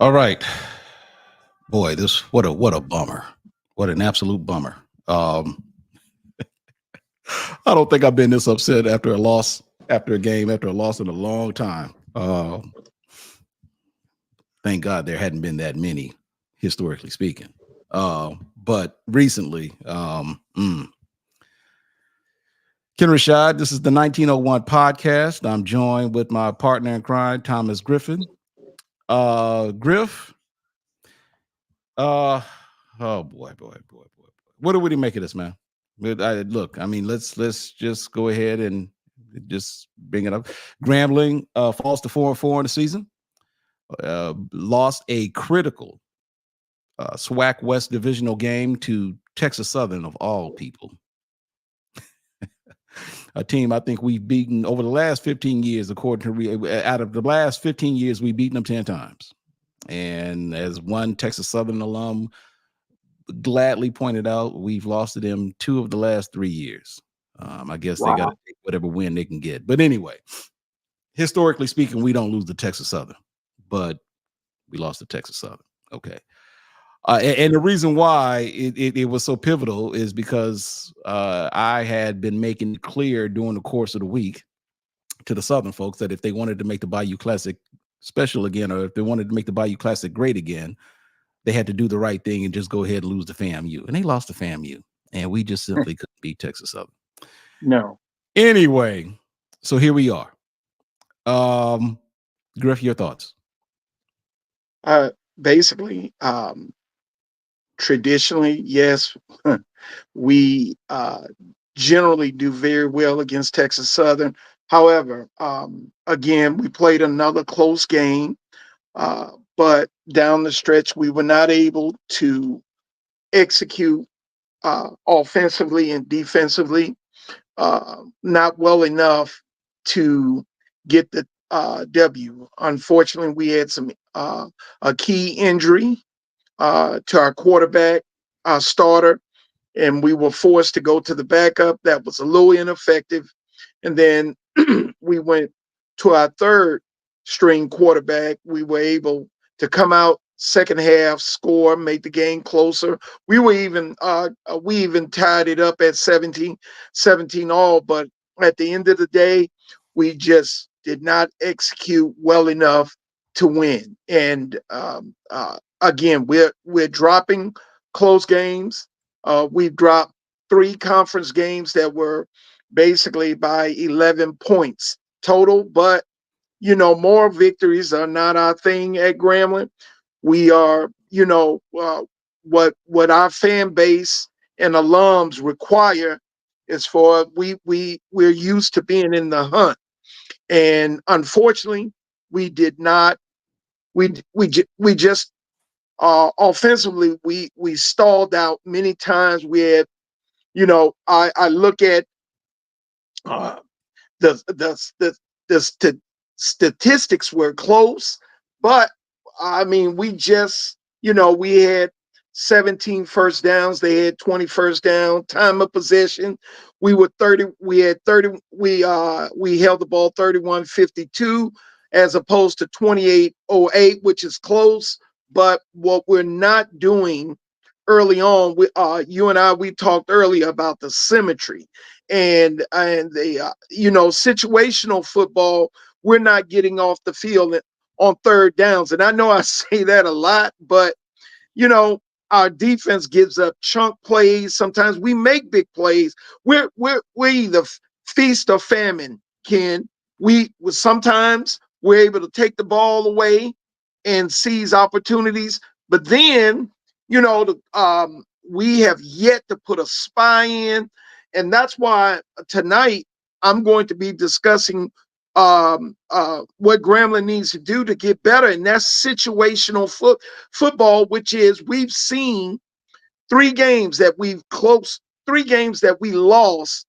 All right, boy. This what a bummer. What an absolute bummer. Um, I don't think I've been this upset after a loss, after a game, after a loss in a long time. Thank God there hadn't been that many, historically speaking. But recently, Ken Rashad, this is the 1901 podcast. I'm joined with my partner in crime, Thomas Griffin. Griff, uh, oh boy. What do we make of this, man? Look, I mean, let's just go ahead and just bring it up. Grambling falls to 4-4 in the season. Lost a critical SWAC West divisional game to Texas Southern of all people. A team I think we've beaten over the last 15 years, according to out of the last 15 years, we've beaten them 10 times. And as one Texas Southern alum gladly pointed out, we've lost to them 2 of the last 3 years. I guess they got to take whatever win they can get. But anyway, historically speaking, we don't lose to Texas Southern, but we lost to Texas Southern. Okay. And the reason why it was so pivotal is because I had been making it clear during the course of the week to the Southern folks that if they wanted to make the Bayou Classic special again, or if they wanted to make the Bayou Classic great again, they had to do the right thing and just go ahead and lose to FAMU. And they lost to FAMU, and we just simply couldn't beat Texas Southern. No. Anyway, so here we are. Griff, your thoughts? Basically, traditionally, yes, we generally do very well against Texas Southern. However, again, we played another close game, but down the stretch, we were not able to execute offensively and defensively, not well enough to get the W. Unfortunately, we had a key injury to our quarterback, our starter, and we were forced to go to the backup. That was a little ineffective. And then we went to our third string quarterback. We were able to come out second half, score, make the game closer. We even tied it up at 17 all, but at the end of the day, we just did not execute well enough to win. And again, we're dropping close games. We've dropped 3 conference games that were basically by 11 points total. But more victories are not our thing at Grambling. We are, what our fan base and alums require is for we're used to being in the hunt, and unfortunately, we did not. We just offensively we stalled out many times. We had, I look at uh, the statistics were close, but I mean we just we had 17 first downs. They had 20 first down. Time of possession, we were 30. We had 30. We held the ball 31-52 as opposed to 28-08, which is close. But what we're not doing early on, you and I, we talked earlier about the symmetry and the situational football. We're not getting off the field on third downs, and I know I say that a lot, but you know our defense gives up chunk plays. Sometimes we make big plays. We're either feast or famine, Ken. We sometimes we're able to take the ball away and seize opportunities, but then we have yet to put a spy in, and that's why tonight I'm going to be discussing what Grambling needs to do to get better, and that's situational football, which is we've seen 3 games that we lost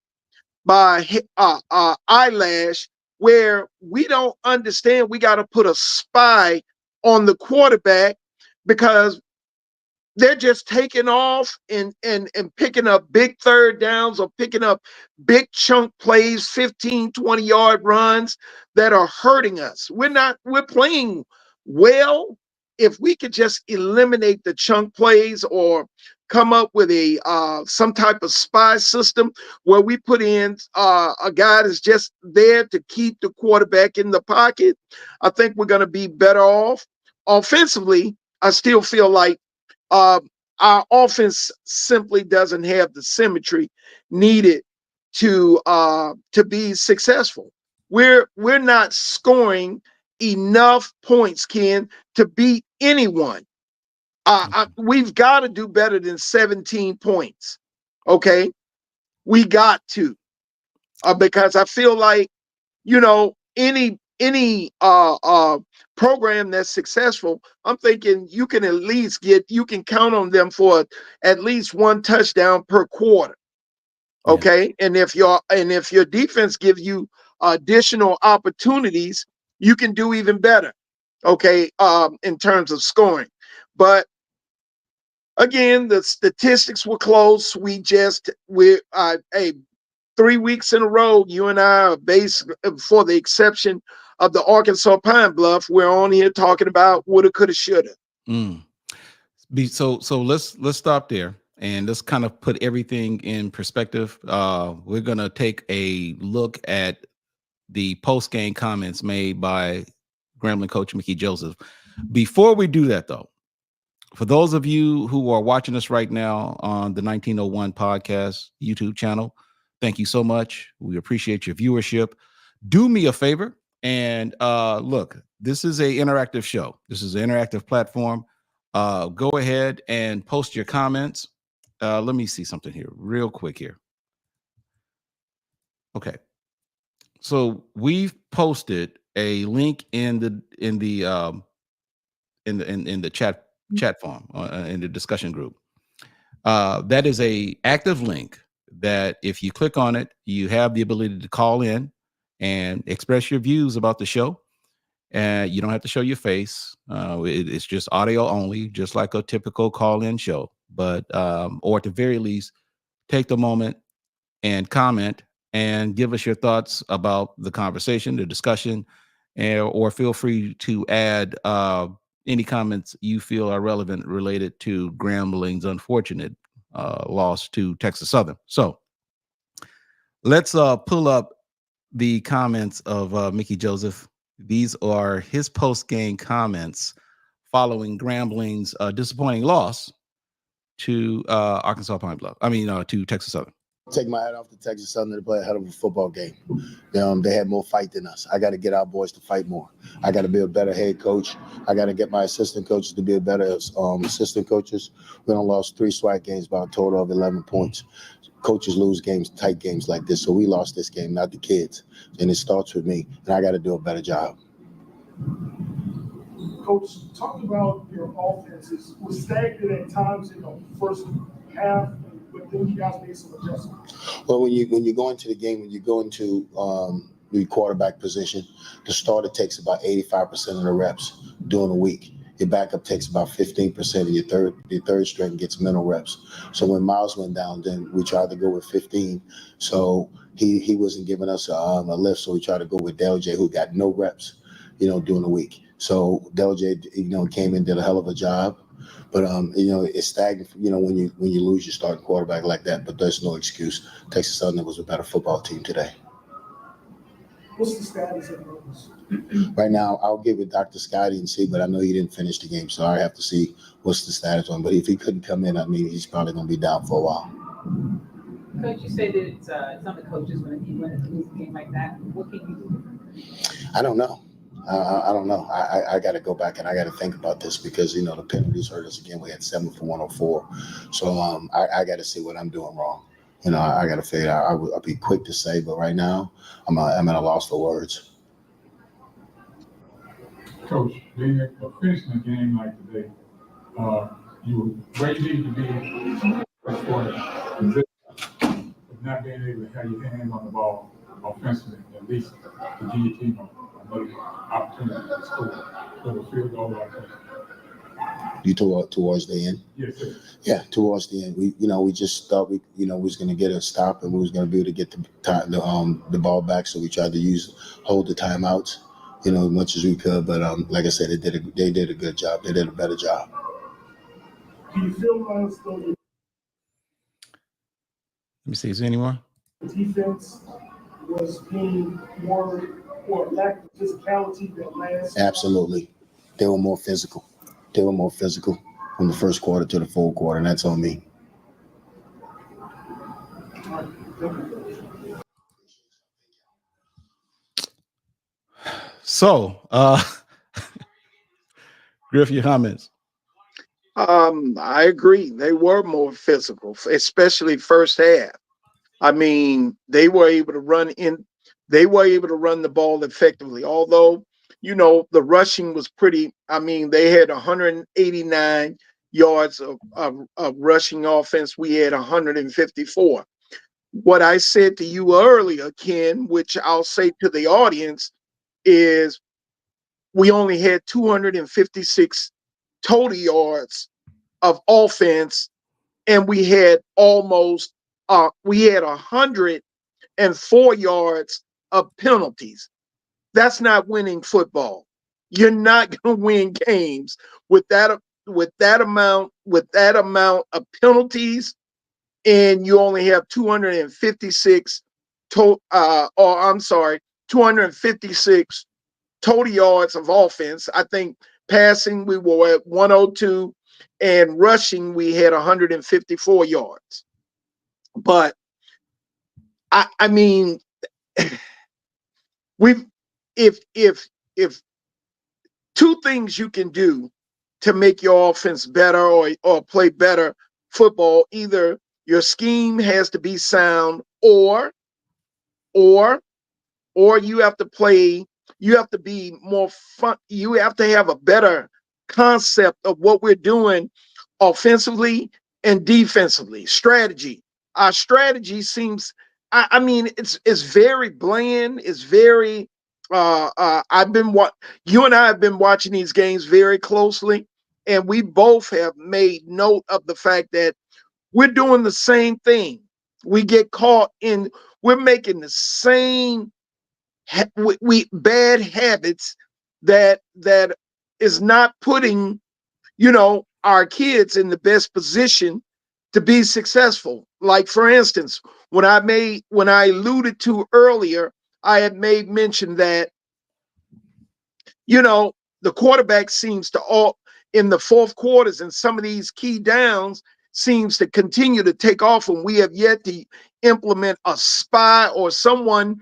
by eyelash, where we don't understand. We got to put a spy on the quarterback because they're just taking off and picking up big third downs or picking up big chunk plays, 15, 20-yard runs that are hurting us. We're playing well if we could just eliminate the chunk plays or come up with a some type of spy system where we put in a guy that's just there to keep the quarterback in the pocket, I think we're going to be better off. Offensively, I still feel like uh, our offense simply doesn't have the symmetry needed to be successful. We're not scoring enough points, Ken, to beat anyone. We've got to do better than 17 points. Okay, we got to because I feel like any program that's successful, I'm thinking you can at least you can count on them for at least one touchdown per quarter. Yeah. Okay, and if your defense gives you additional opportunities, you can do even better. Okay, in terms of scoring, but again, the statistics were close. We're hey, 3 weeks in a row, you and I are based, for the exception of the Arkansas Pine Bluff, we're on here talking about woulda, coulda, shoulda. Mm. So let's stop there and let's kind of put everything in perspective. We're gonna take a look at the post game comments made by Grambling coach Mickey Joseph. Before we do that, though, for those of you who are watching us right now on the 1901 podcast YouTube channel, thank you so much. We appreciate your viewership. Do me a favor and look, this is a interactive show. This is an interactive platform. Go ahead and post your comments. Let me see something here real quick here. Okay. So we've posted a link in the chat form in the discussion group. That is a active link that if you click on it, you have the ability to call in and express your views about the show. And you don't have to show your face. It's just audio only, just like a typical call-in show. But or at the very least, take the moment and comment and give us your thoughts about the conversation, the discussion, and or feel free to add any comments you feel are relevant related to Grambling's unfortunate loss to Texas Southern. So let's pull up the comments of Mickey Joseph. These are his post-game comments following Grambling's disappointing loss to Arkansas Pine Bluff. To Texas Southern. Take my hat off to Texas Southern to play a hell of a football game. They had more fight than us. I got to get our boys to fight more. I got to be a better head coach. I got to get my assistant coaches to be a better assistant coaches. We done lost 3 SWAC games by a total of 11 points. Coaches lose games, tight games like this. So we lost this game, not the kids. And it starts with me. And I got to do a better job. Coach, talk about your offenses. It was stagnant at times in the first half, but then you guys made some adjustments. Well, when you go into the game, when you go into the quarterback position, the starter takes about 85% of the reps during the week. Your backup takes about 15%, and your third string gets mental reps. So when Miles went down, then we tried to go with 15. So he wasn't giving us a lift, so we tried to go with Del J, who got no reps, during the week. So Del J, came in, did a hell of a job. But it's stagnant. When you lose your starting quarterback like that, but there's no excuse. Texas Southern was a better football team today. What's the status of those? Right now, I'll give it Dr. Scotty and see, but I know he didn't finish the game, so I have to see what's the status on. But if he couldn't come in, he's probably going to be down for a while. Coach, you say that some of the coaches, when you win a losing game like that, what can you do? I don't know. I don't know. I got to go back and I got to think about this because, the penalties hurt us again. We had 7 for 104. So I got to see what I'm doing wrong. I got to figure out. I'll be quick to say, but right now I'm at a loss for words. Coach, being finishing a game like today, you were where you need to be as far as position, but not being able to have your hands on the ball offensively, at least to give your team another opportunity to score for the field goal offense. You towards the end? Yes, sir. Yeah, towards the end. We just thought we was going to get a stop and we was going to be able to get the ball back. So we tried to hold the timeouts. as much as we could. But like I said, they did a good job. They did a better job. Do you feel as though Let me see. Is there any more? the defense was being more or lack of physicality than last? Absolutely. They were more physical. They were more physical from the first quarter to the fourth quarter, and that's on me. So, Griff, your comments. I agree. They were more physical, especially first half. I mean, they were able to run the ball effectively. Although, the rushing was pretty. I mean, they had 189 yards of rushing offense. We had 154. What I said to you earlier, Ken, which I'll say to the audience, is we only had 256 total yards of offense, and we had 104 yards of penalties. That's not winning football. You're not going to win games with that amount of penalties, and you only have 256 256 total yards of offense. I think passing we were at 102, and rushing we had 154 yards. But I mean, if two things you can do to make your offense better or play better football, either your scheme has to be sound, or you have to be more fun. You have to have a better concept of what we're doing offensively and defensively. Strategy. Our strategy seems, I mean, it's very bland. It's very, you and I have been watching these games very closely, and we both have made note of the fact that we're doing the same thing. We're making the same bad habits that is not putting our kids in the best position to be successful. Like, for instance, when I alluded to earlier, I had made mention that the quarterback seems to all in the fourth quarters and some of these key downs seems to continue to take off, and we have yet to implement a spy or someone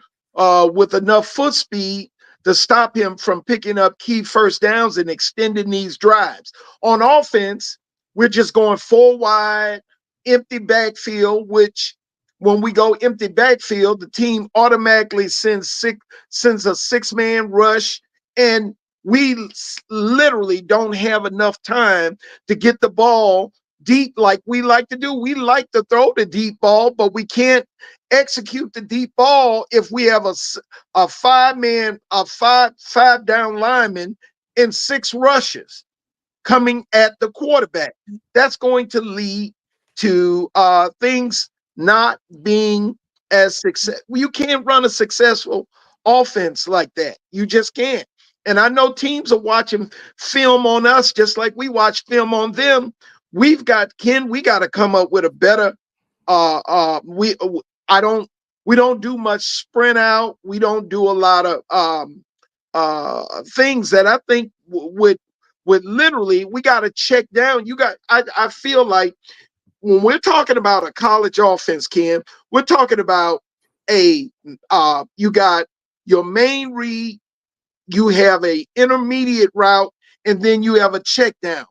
with enough foot speed to stop him from picking up key first downs and extending these drives. On offense, we're just going 4 wide, empty backfield, which when we go empty backfield, the team automatically sends a 6-man rush, and we literally don't have enough time to get the ball deep like we like to do. We like to throw the deep ball, but we can't execute the deep ball if we have a 5 down lineman and 6 rushes coming at the quarterback. That's going to lead to things not being as success. You can't run a successful offense like that. You just can't. And I know teams are watching film on us just like we watch film on them. We got to come up with a better we don't do much sprint out. We don't do a lot of things that I think would literally, we got to check down. I feel like when we're talking about a college offense, Ken, we're talking about you got your main read, you have a intermediate route, and then you have a check down.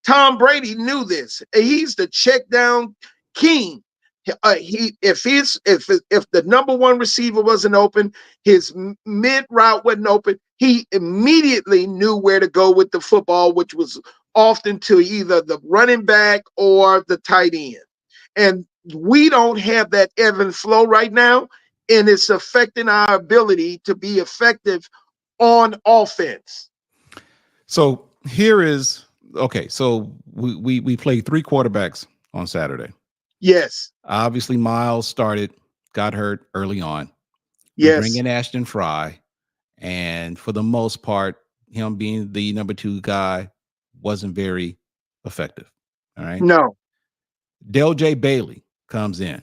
Tom Brady knew this. He's the check down king. If the number one receiver wasn't open, his mid route wasn't open, he immediately knew where to go with the football, which was often to either the running back or the tight end. And we don't have that ebb and flow right now, and it's affecting our ability to be effective on offense. So here is okay. So we played 3 quarterbacks on Saturday. Yes. Obviously, Miles got hurt early on. Yes. We bring in Ashton Fry, And for the most part, him being the number 2 guy wasn't very effective. All right. No. Del J. Bailey comes in.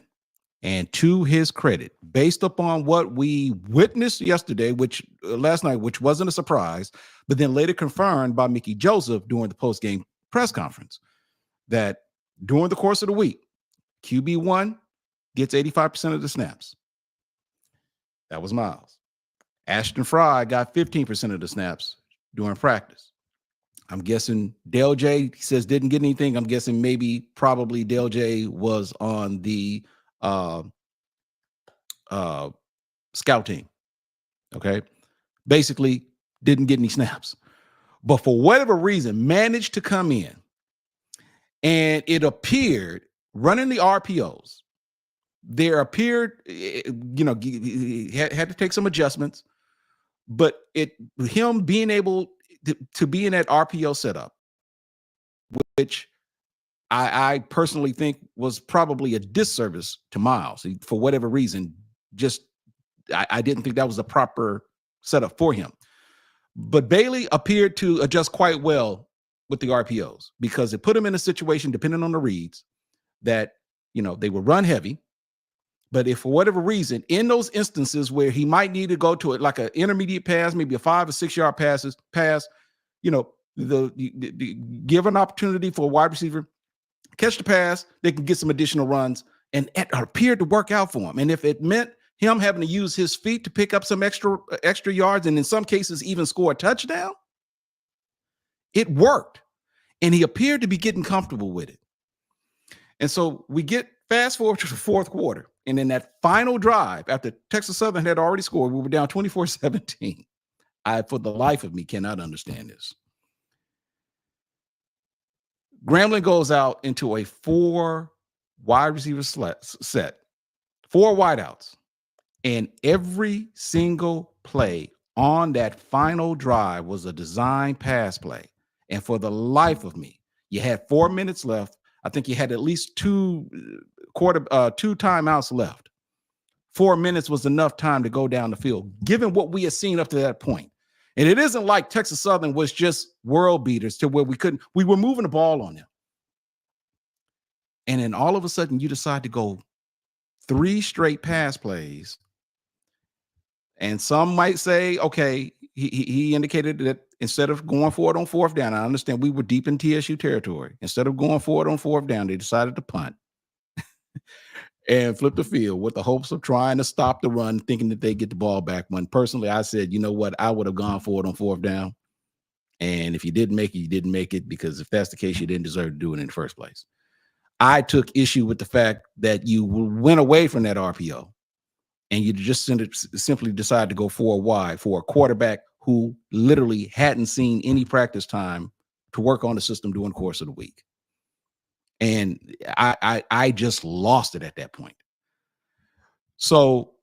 And to his credit, based upon what we witnessed yesterday, which last night, which wasn't a surprise, but then later confirmed by Mickey Joseph during the post-game press conference, that during the course of the week, QB1 gets 85% of the snaps. That was Miles. Ashton Fry got 15% of the snaps during practice. I'm guessing Del J says didn't get anything. I'm guessing probably Del J was on the scout team. Okay. Basically didn't get any snaps, but for whatever reason managed to come in, and it appeared running the RPOs. There appeared, he had to take some adjustments, but him being able to be in that RPO setup, which I personally think was probably a disservice to Miles for whatever reason. Just I didn't think that was a proper setup for him. But Bailey appeared to adjust quite well with the RPOs because it put him in a situation, depending on the reads, that they would run heavy. But if for whatever reason, in those instances where he might need to go to it like an intermediate pass, maybe a 5 or 6 yard pass, give an opportunity for a wide receiver, catch the pass, they can get some additional runs, and it appeared to work out for him. And if it meant him having to use his feet to pick up some extra yards, and in some cases even score a touchdown, it worked. And he appeared to be getting comfortable with it. And so we get fast forward to the fourth quarter. And in that final drive, after Texas Southern had already scored, we were down 24-17. I, for the life of me, cannot understand this. Grambling goes out into a 4 wide receiver set, 4 wideouts, and every single play on that final drive was a design pass play. And for the life of me, you had 4 minutes left. I think you had at least two timeouts left. 4 minutes was enough time to go down the field, given what we had seen up to that point. And it isn't like Texas Southern was just world beaters to where we were moving the ball on them. And then all of a sudden you decide to go 3 straight pass plays. And some might say, okay, he indicated that instead of going for it on 4th down, I understand we were deep in TSU territory. Instead of going for it on 4th down, they decided to punt and flip the field with the hopes of trying to stop the run, thinking that they get the ball back. When personally, I said, you know what, I would have gone for it on 4th down. And if you didn't make it, you didn't make it, because if that's the case, you didn't deserve to do it in the first place. I took issue with the fact that you went away from that RPO and you just simply decided to go 4 wide for a quarterback who literally hadn't seen any practice time to work on the system during the course of the week. And I just lost it at that point. So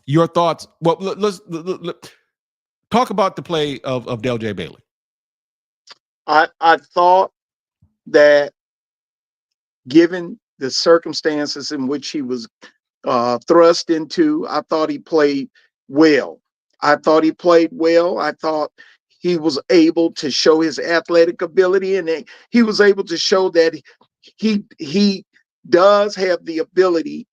your thoughts? Well, let's talk about the play of Del J. Bailey. I thought that given the circumstances in which he was thrust into, I thought he played well. I thought he was able to show his athletic ability, and he was able to show that he does have the ability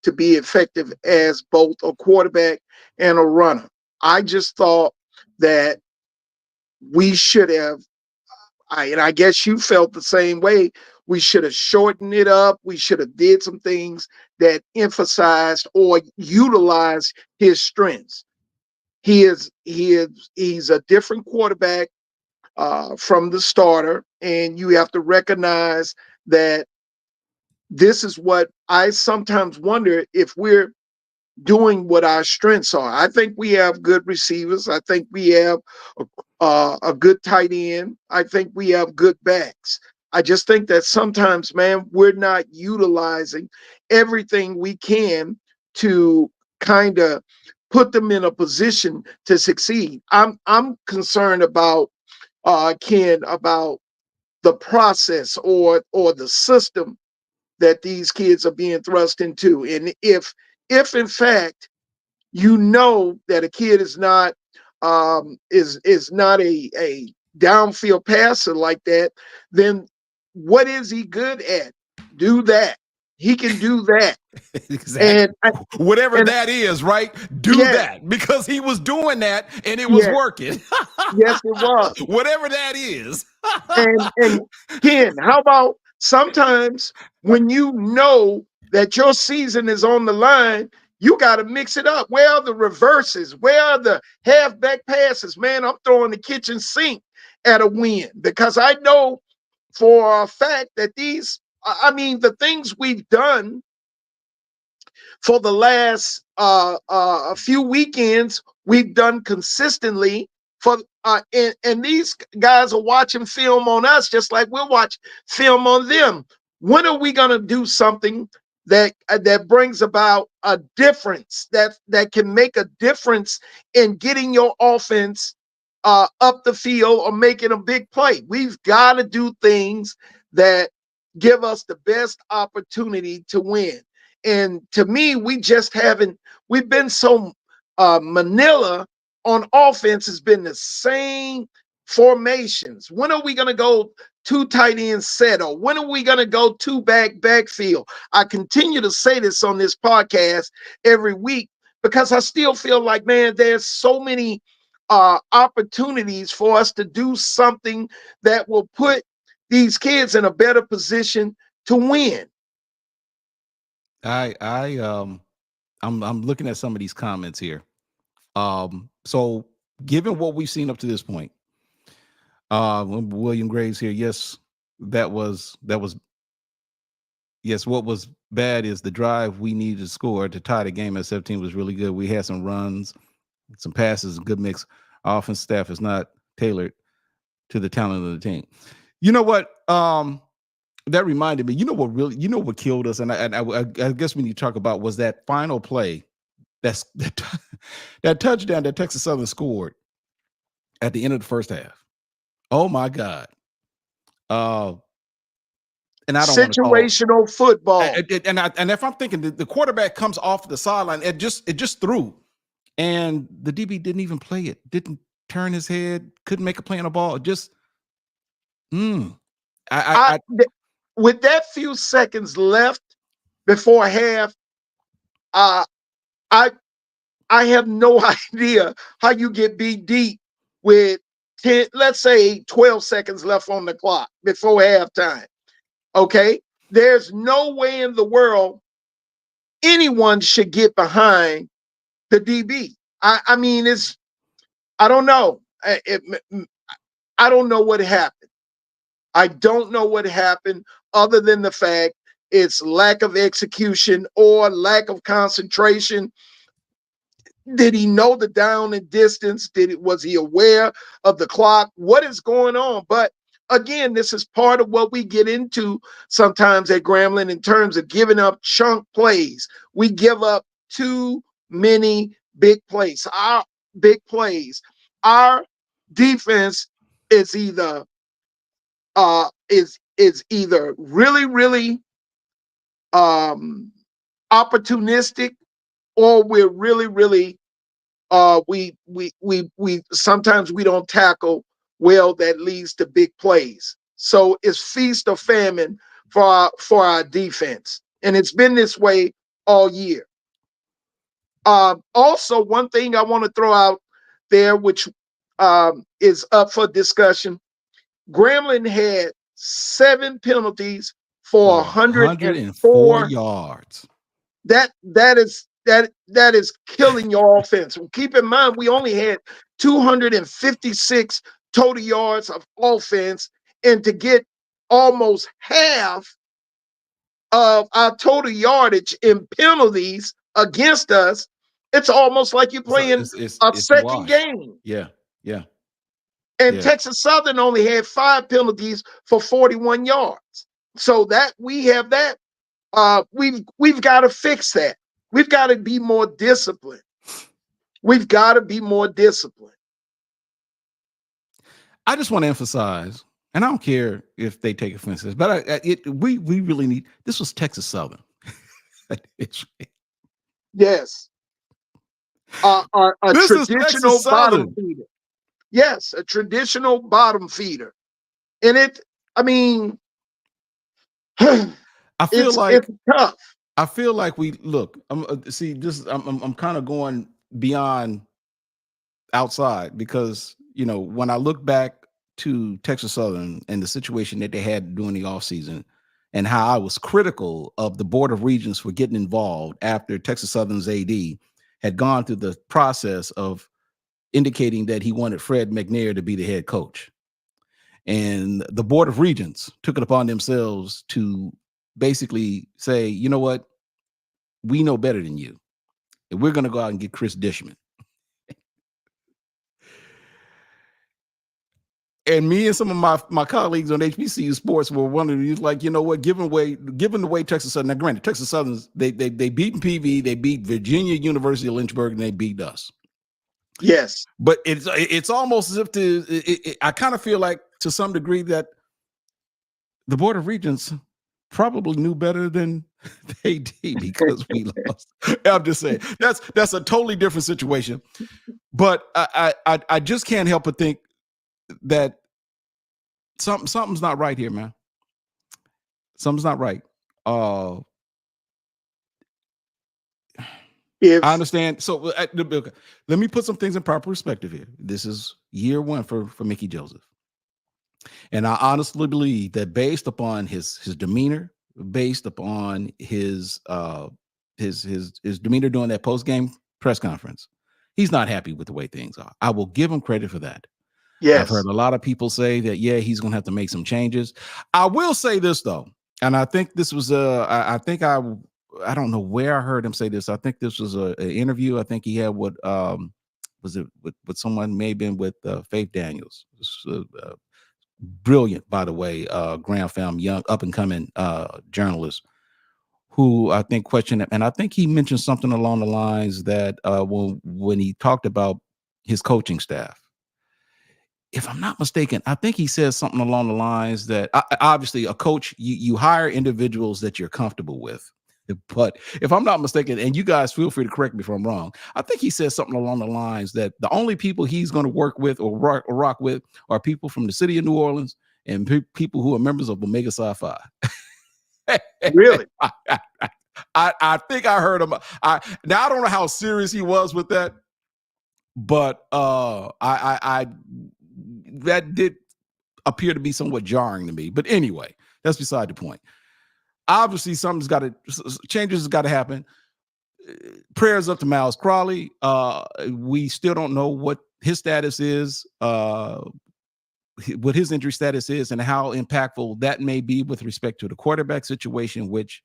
to be effective as both a quarterback and a runner. I just thought that we should have, and I guess you felt the same way, we should have shortened it up. We should have did some things that emphasized or utilized his strengths. He's a different quarterback from the starter, and you have to recognize that this is what I sometimes wonder if we're doing what our strengths are. I think we have good receivers. I think we have a good tight end. I think we have good backs. I just think that sometimes, man, we're not utilizing everything we can to kind of put them in a position to succeed. I'm concerned about Ken, about the process or the system that these kids are being thrust into. And if in fact you know that a kid is not a downfield passer like that, then what is he good at? Do that. He can do that. Exactly. And I, Whatever and that is, right? Do yes, that because he was doing that and it was yes, working. yes, it was. Whatever that is. And Ken, how about sometimes when you know that your season is on the line, you got to mix it up. Where are the reverses? Where are the halfback passes? Man, I'm throwing the kitchen sink at a win because I know for a fact that the things we've done for the last a few weekends, we've done consistently for and these guys are watching film on us just like we'll watch film on them. When are we going to do something that brings about a difference that can make a difference in getting your offense up the field or making a big play? We've got to do things that give us the best opportunity to win. And to me, we've been so Manila on offense has been the same formations. When are we going to go two tight end set? Or when are we going to go two backfield? I continue to say this on this podcast every week because I still feel like, man, there's so many opportunities for us to do something that will put these kids in a better position to win. I'm looking at some of these comments here. So given what we've seen up to this point, William Graves here, yes, yes, what was bad is the drive we needed to score to tie the game at 17 was really good. We had some runs, some passes, good mix. Our offense staff is not tailored to the talent of the team. You know what? That reminded me, what killed us, and I guess when you talk about was that final play, that touchdown that Texas Southern scored at the end of the first half. Oh my God. And I don't want to call Situational football. and if I'm thinking the quarterback comes off the sideline, it just threw, and the DB didn't even play it, didn't turn his head, couldn't make a play on the ball. Just With that few seconds left before half, I I have no idea how you get beat deep with 10, let's say 12 seconds left on the clock before halftime. Okay. There's no way in the world anyone should get behind the DB. I mean, I don't know. I don't know what happened. I don't know what happened other than the fact it's lack of execution or lack of concentration. Did he know the down and distance? Was he aware of the clock? What is going on? But again, this is part of what we get into sometimes at Grambling in terms of giving up chunk plays. We give up too many big plays. Our defense is either really, really opportunistic, or we're really, really we sometimes we don't tackle well, that leads to big plays. So it's feast or famine for our defense, and it's been this way all year. Also, one thing I want to throw out there, which is up for discussion: Grambling had 7 penalties for 104 104. yards. That is killing your offense. Keep in mind, we only had 256 total yards of offense, and to get almost half of our total yardage in penalties against us, it's almost like you're playing a second game. Yeah. And Texas Southern only had 5 penalties for 41 yards. So that we have that. We've got to fix that. We've got to be more disciplined. We've got to be more disciplined. I just want to emphasize, and I don't care if they take offense to this, but we really need. This was Texas Southern. Yes. A This is Texas traditional bottom Southern. feeder. Yes, a traditional bottom feeder. And I mean, I feel it's like tough. we look. See this. I'm kind of going beyond outside because when I look back to Texas Southern and the situation that they had during the offseason and how I was critical of the Board of Regents for getting involved after Texas Southern's AD had gone through the process of indicating that he wanted Fred McNair to be the head coach. And the Board of Regents took it upon themselves to basically say, you know what, we know better than you. And we're going to go out and get Chris Dishman. And me and some of my colleagues on HBCU Sports were wondering, like, you know what, given the way Texas Southern, now granted, Texas Southern's, they beat PV, they beat Virginia University of Lynchburg, and they beat us. Yes. But it's almost as if I kind of feel like to some degree that the Board of Regents probably knew better than they did because we lost. I'm just saying that's a totally different situation. But I just can't help but think that something's not right here, man. Something's not right. I understand. So let me put some things in proper perspective here. This is year one for Mickey Joseph. And I honestly believe that based upon his demeanor, based upon his demeanor during that post-game press conference, he's not happy with the way things are. I will give him credit for that. Yes. I've heard a lot of people say that, yeah, he's going to have to make some changes. I will say this, though, and I think this was I don't know where I heard him say this. I think this was an interview. I think he had with was it with someone, maybe with Faith Daniels. Brilliant, by the way, Graham Film, young up and coming journalist, who I think questioned it, and I think he mentioned something along the lines that when he talked about his coaching staff, if I'm not mistaken, I think he says something along the lines that obviously a coach, you hire individuals that you're comfortable with. But if I'm not mistaken, and you guys feel free to correct me if I'm wrong, I think he says something along the lines that the only people he's going to work with or rock with are people from the city of New Orleans and people who are members of Omega Psi Phi. Really? I think I heard him. Now I don't know how serious he was with that, but I that did appear to be somewhat jarring to me. But anyway, that's beside the point. Obviously, changes has got to happen. Prayers up to Miles Crawley. We still don't know what his status is, what his injury status is, and how impactful that may be with respect to the quarterback situation, which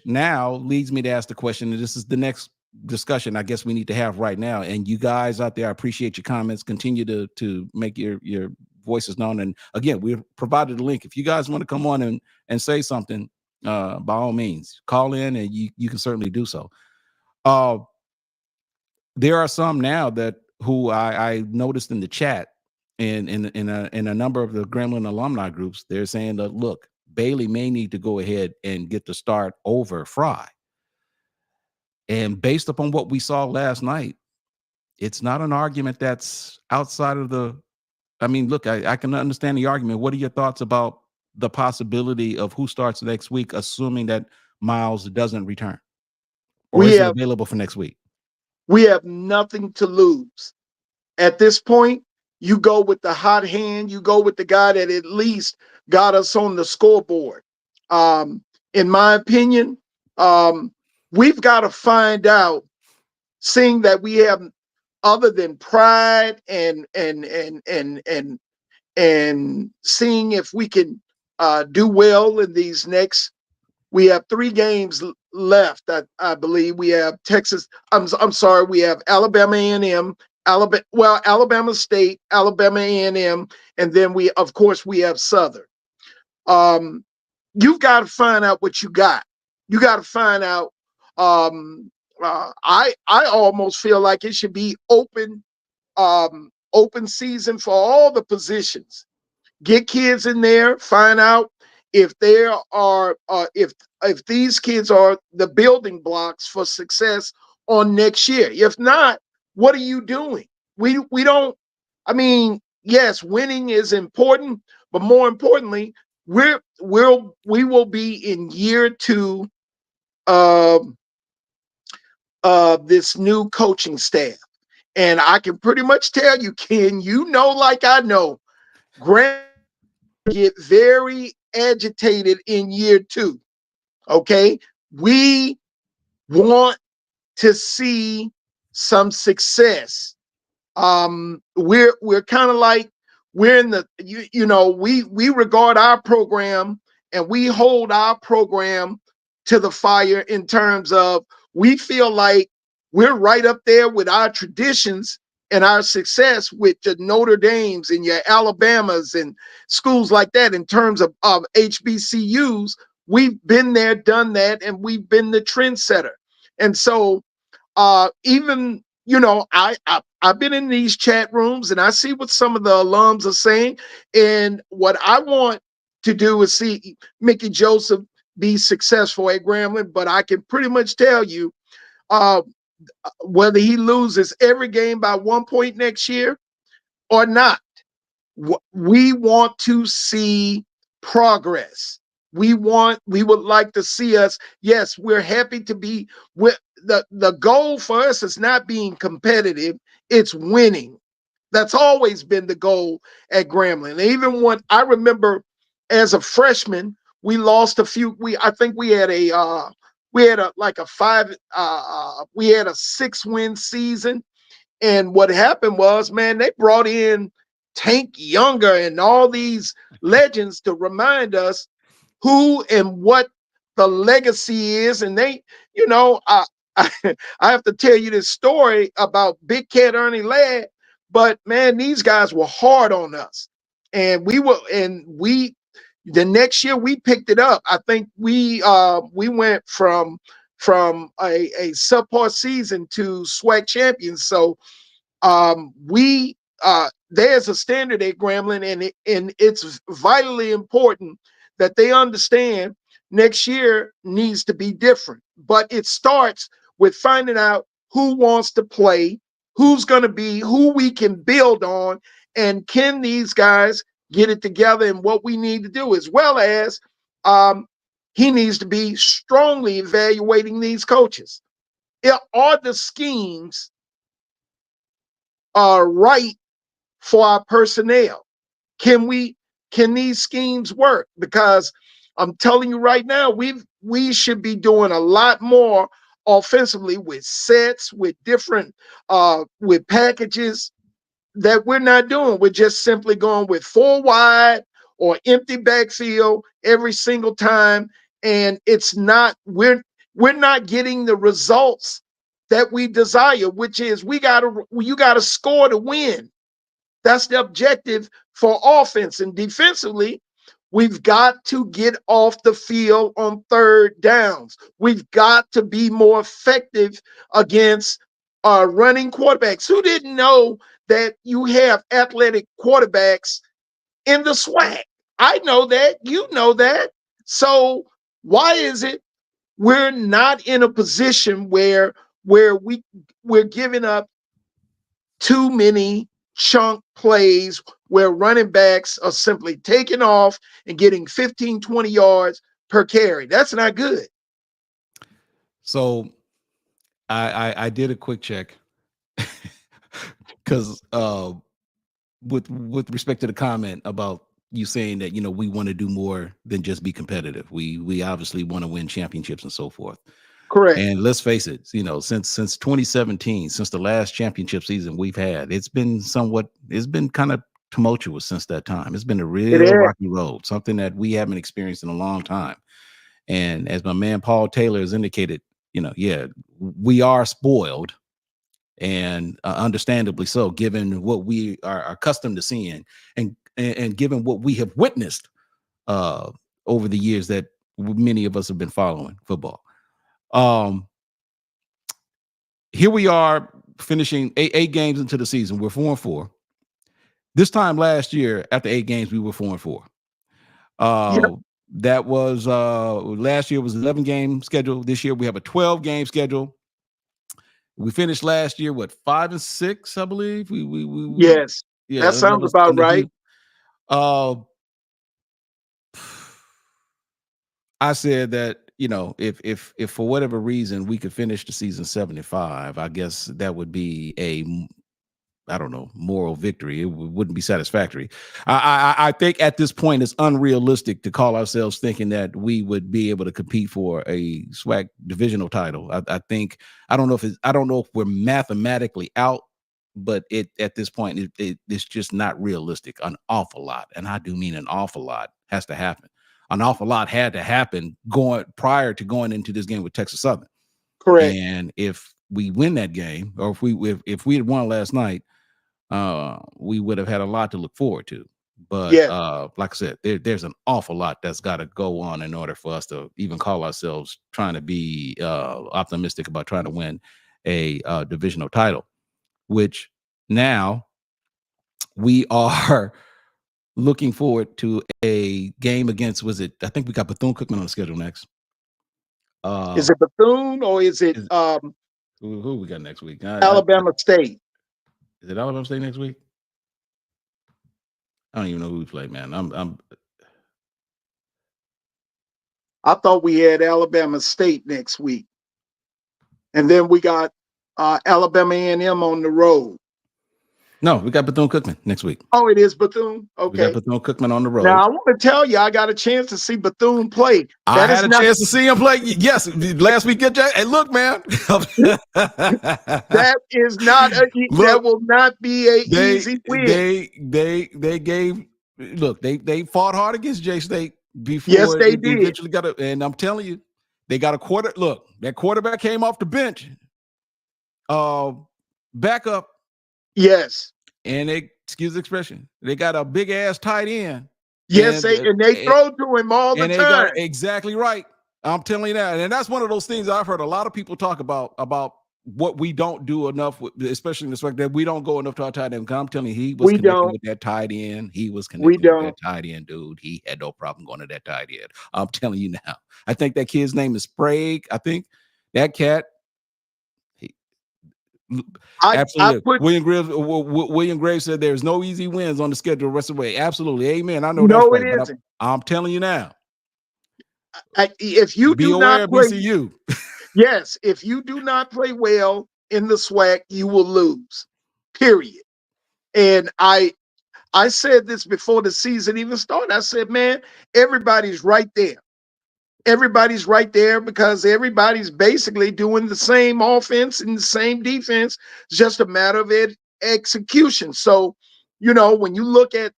now leads me to ask the question, and this is the next discussion I guess we need to have right now. And you guys out there, I appreciate your comments. Continue to make your voices known. And again, we've provided a link. If you guys want to come on and say something, by all means, call in and you can certainly do so. There are some now who I noticed in the chat and in a number of the Grambling alumni groups, they're saying that, look, Bailey may need to go ahead and get the start over Fry. And based upon what we saw last night, it's not an argument that's outside of look, I can understand the argument. What are your thoughts about the possibility of who starts next week, assuming that Miles doesn't return or isn't available for next week? We have nothing to lose. At this point, you go with the hot hand. You go with the guy that at least got us on the scoreboard. In my opinion, we've got to find out, seeing that we have other than pride and seeing if we can do well in these next. We have 3 games left. I believe we have Texas. I'm sorry. We have Alabama A&M, Alabama State, Alabama A&M, and then we have Southern. You've got to find out what you got. You got to find out. I almost feel like it should be open season for all the positions. Get kids in there. Find out if there are if these kids are the building blocks for success on next year. If not, what are you doing? We don't. I mean, yes, winning is important, but more importantly, we will be in year 2 of this new coaching staff, and I can pretty much tell you, Ken, like I know, Grant get very agitated in year 2. Okay, we want to see some success. We're kind of like we're in the we regard our program and we hold our program to the fire in terms of we feel like we're right up there with our traditions and our success with the Notre Dames and your Alabamas and schools like that in terms of HBCUs. We've been there, done that, and we've been the trendsetter. And so even I've been in these chat rooms and I see what some of the alums are saying, and what I want to do is see Mickey Joseph be successful at Grambling. But I can pretty much tell you, whether he loses every game by 1 point next year or not, we want to see progress. We would like to see us. Yes, we're happy to be with the goal for us is not being competitive, it's winning. That's always been the goal at Grambling. And even when I remember as a freshman, we lost a few. I think we had a like a 6-win season. And what happened was, man, they brought in Tank Younger and all these legends to remind us who and what the legacy is. And they, I have to tell you this story about Big Cat Ernie Ladd, but man, these guys were hard on us. And the next year we picked it up. I think we went from a subpar season to SWAC champions. So we there's a standard at Grambling, and it's vitally important that they understand next year needs to be different. But it starts with finding out who wants to play, who's going to be, who we can build on, and can these guys get it together, and what we need to do, as well as he needs to be strongly evaluating these coaches. Are the schemes right for our personnel? Can these schemes work? Because I'm telling you right now, we should be doing a lot more offensively with sets, with different with packages that we're not doing. We're just simply going with 4 wide or empty backfield every single time, and we're not getting the results that we desire, which is you gotta score to win. That's the objective for offense. And defensively, we've got to get off the field on 3rd downs. We've got to be more effective against running quarterbacks. Who didn't know that you have athletic quarterbacks in the SWAC? I know that. You know that. So why is it we're not in a position where we're giving up too many chunk plays where running backs are simply taking off and getting 15, 20 yards per carry? That's not good. So I did a quick check because with respect to the comment about you saying that we want to do more than just be competitive. We obviously want to win championships and so forth. Correct. And let's face it, since 2017, since the last championship season we've had, it's been kind of tumultuous since that time. It's been a real rocky road, something that we haven't experienced in a long time. And as my man Paul Taylor has indicated, we are spoiled, and understandably so, given what we are accustomed to seeing, and given what we have witnessed over the years that many of us have been following football. Here we are finishing eight games into the season. We're 4-4. This time last year, after 8 games, we were 4-4. That was last year was 11 game schedule. This year we have a 12 game schedule. We finished last year, what, 5-6, I believe. We Yes, yeah, that sounds about right. Uh, I said that, if for whatever reason we could finish the season 75, I guess that would be I don't know, moral victory. It wouldn't be satisfactory. I think at this point it's unrealistic to call ourselves thinking that we would be able to compete for a SWAC divisional title. I don't know if we're mathematically out, but at this point it's just not realistic. An awful lot, and I do mean an awful lot, has to happen. An awful lot had to happen prior to going into this game with Texas Southern. Correct. And if we win that game, or if we had won last night, we would have had a lot to look forward to. But Yeah. like I said, there's an awful lot that's got to go on in order for us to even call ourselves trying to be optimistic about trying to win a divisional title, which now we are looking forward to a game against, I think we got Bethune-Cookman on the schedule next. Is it Bethune or is it who we got next week? Alabama State? Is it Alabama State next week? I don't even know who we play, man. I thought we had Alabama State next week, and then we got Alabama A&M on the road. No, we got Bethune-Cookman next week. Oh, it is Bethune. We got Okay. Bethune-Cookman on the road. Now I want to tell you, I got a chance to see Bethune play. I had a chance to see him play. Yes, last week. Hey, look, man. That is not that will not be a easy win. They fought hard against J-State before Yes, they did. Eventually got it. And I'm telling you, they got a quarter. Look, that quarterback came off the bench. Backup. Yes. And excuse the expression, they got a big ass tight end. Yes, and they throw to him all the time. Exactly right. I'm telling you that. And that's one of those things I've heard a lot of people talk about what we don't do enough with, especially in this fact that we don't go enough to our tight end. I'm telling you, he was connecting with that tight end. He was connecting with that tight end, dude. He had no problem going to that tight end. I'm telling you now. I think that kid's name is Sprague. I think that cat. Absolutely. William Graves said there's no easy wins on the schedule the rest of the way. Absolutely. Amen. I know that's right. But I'm telling you now. If you do not play, BCU. Yes, if you do not play well in the SWAC, you will lose. Period. And I said this before the season even started. I said, man, everybody's right there. Everybody's right there because everybody's basically doing the same offense and the same defense. It's just a matter of execution. So, when you look at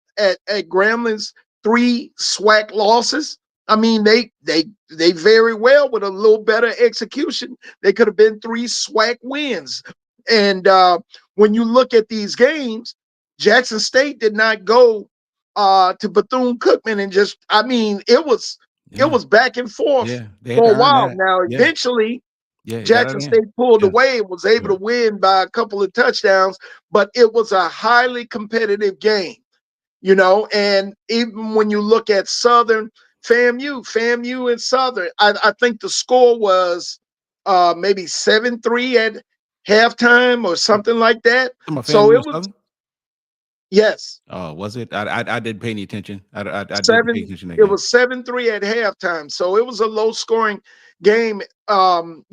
Grambling's 3 SWAC losses, I mean, they very well, with a little better execution, they could have been 3 SWAC wins. And when you look at these games, Jackson State did not go to Bethune-Cookman and just, I mean, it was back and forth for a while. Now, eventually, Jackson State pulled away and was able to win by a couple of touchdowns, but it was a highly competitive game, and even when you look at Southern, FAMU and Southern, I think the score was maybe 7-3 at halftime or something like that. So it was Southern? Yes. Oh, was it? I didn't pay any attention. I didn't pay attention. It was 7-3 at halftime, so it was a low-scoring game. Eventually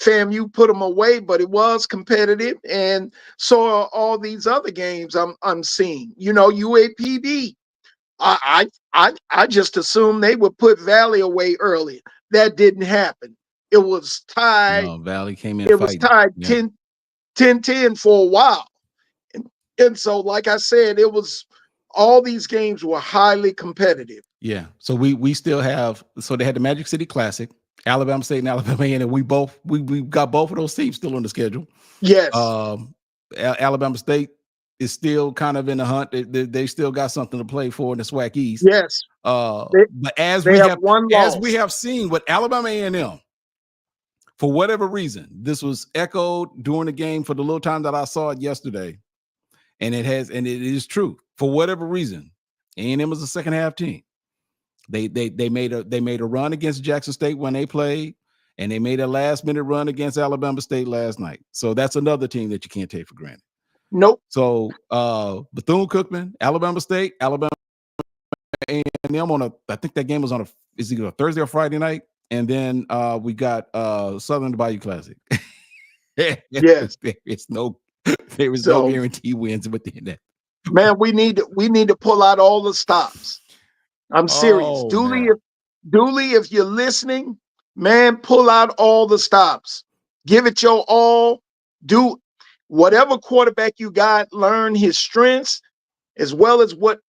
FAMU put them away, but it was competitive, and so are all these other games I'm seeing. UAPB. I just assumed they would put Valley away early. That didn't happen. It was tied. No, Valley came in. It was tied 10-10 for a while. And so, like I said, it was all these games were highly competitive. Yeah. So we still have, so they had the Magic City Classic, Alabama State and Alabama A&M. We got both of those teams still on the schedule. Yes. Alabama State is still kind of in the hunt. They still got something to play for in the SWAC East. Yes. But as we have seen with Alabama A&M, for whatever reason, this was echoed during the game for the little time that I saw it yesterday. And it is true. For whatever reason, A&M was a second half team. They made a run against Jackson State when they played, and they made a last-minute run against Alabama State last night. So that's another team that you can't take for granted. Nope. So Bethune-Cookman, Alabama State, Alabama A&M on I think that game was on is either a Thursday or Friday night, and then we got Southern Bayou Classic. Yes. There is no So, guarantee wins within that. man, we need to pull out all the stops. I'm serious. Oh, Dooley, man. if you're listening, man, pull out all the stops. Give it your all. Do whatever quarterback you got, learn his strengths as well as what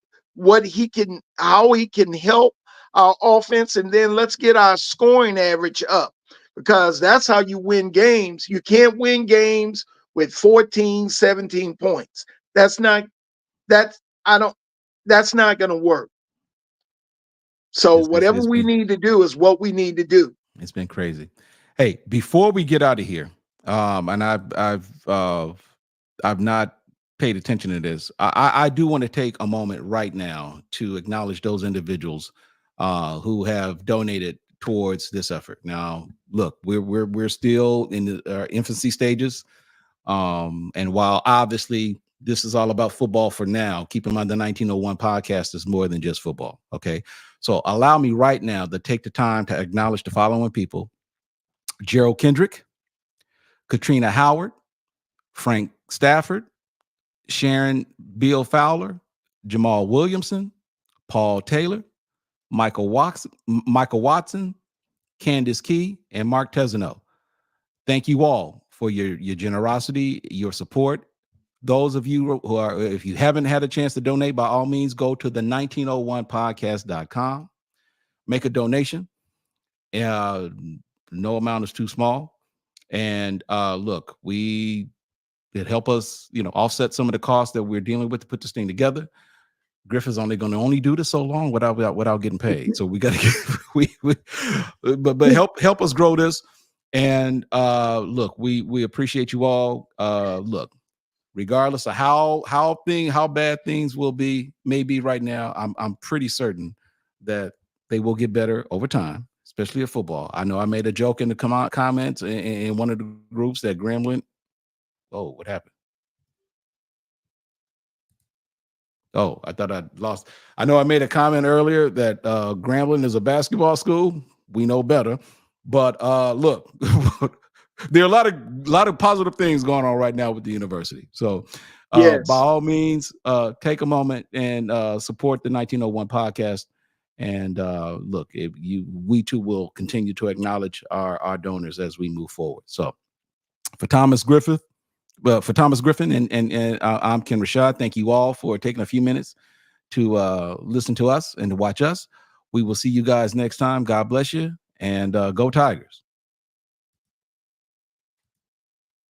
he can, how he can help our offense, and then let's get our scoring average up, because that's how you win games. You can't win games with 14, 17 points. That's not going to work. So whatever we need to do is what we need to do. It's been crazy. Hey, before we get out of here, and I've not paid attention to this. I do want to take a moment right now to acknowledge those individuals who have donated towards this effort. Now, look, we're still in the infancy stages, and while obviously this is all about football for now, keep in mind the 1901 podcast is more than just football. Okay, so allow me right now to take the time to acknowledge the following people: Gerald Kendrick, Katrina Howard, Frank Stafford, Sharon Beal Fowler, Jamal Williamson, Paul Taylor, Michael Watson, Candace Key, and Mark Tezano. Thank you all for your generosity, your support. Those of you who are, if you haven't had a chance to donate, by all means, go to the 1901podcast.com, make a donation. No amount is too small. And look, it help us, offset some of the costs that we're dealing with to put this thing together. Griff is only going to do this so long without getting paid. So we got to but help us grow this. And look, we appreciate you all. Look, regardless of how bad things may be right now, I'm pretty certain that they will get better over time, especially at football. I know I made a joke in the comments in one of the groups that Grambling. Oh, what happened? Oh, I thought I lost. I know I made a comment earlier that Grambling is a basketball school. We know better. But look, there are a lot of positive things going on right now with the university. So Yes. by all means, take a moment and support the 1901 podcast. And look, we too will continue to acknowledge our donors as we move forward. So for Thomas Griffin and I'm Ken Rashad. Thank you all for taking a few minutes to listen to us and to watch us. We will see you guys next time. God bless you, and go Tigers.